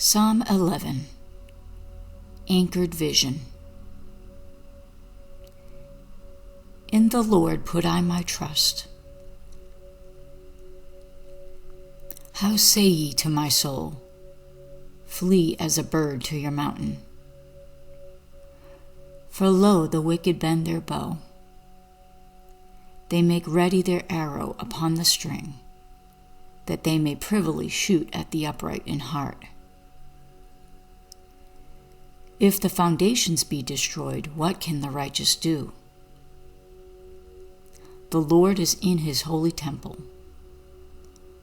Psalm 11. Anchored Vision. In the Lord put I my trust. How say ye to my soul, flee as a bird to your mountain? For lo, the wicked bend their bow. They make ready their arrow upon the string, that they may privily shoot at the upright in heart. If the foundations be destroyed, what can the righteous do? The Lord is in his holy temple.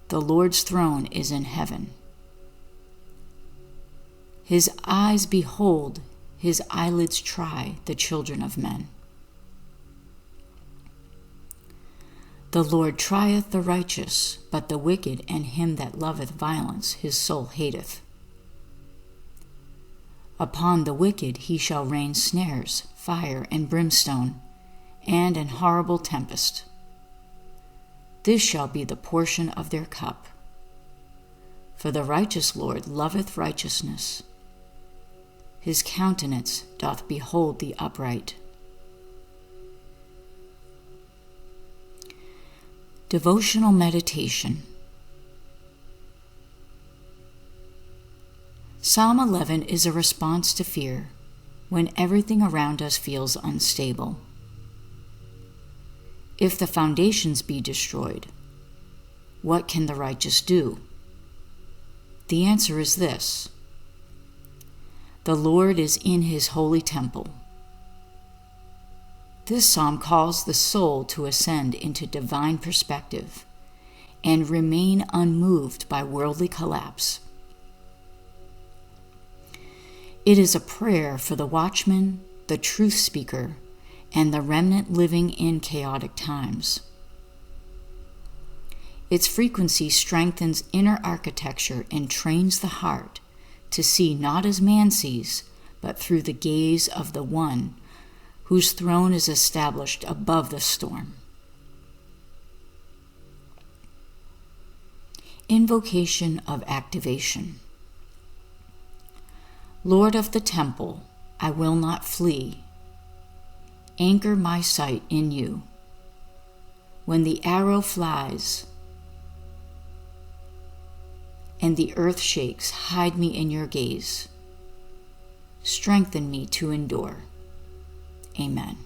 The Lord's throne is in heaven. His eyes behold, his eyelids try the children of men. The Lord trieth the righteous, but the wicked and him that loveth violence his soul hateth. Upon the wicked he shall rain snares, fire, and brimstone, and an horrible tempest. This shall be the portion of their cup. For the righteous Lord loveth righteousness. His countenance doth behold the upright. Devotional Meditation. Psalm 11 is a response to fear when everything around us feels unstable. If the foundations be destroyed, what can the righteous do? The answer is this: the Lord is in his holy temple. This psalm calls the soul to ascend into divine perspective and remain unmoved by worldly collapse. It is a prayer for the watchman, the truth speaker, and the remnant living in chaotic times. Its frequency strengthens inner architecture and trains the heart to see not as man sees, but through the gaze of the one whose throne is established above the storm. Invocation of Activation. Lord of the temple, I will not flee. Anchor my sight in you. When the arrow flies and the earth shakes, hide me in your gaze. Strengthen me to endure. Amen.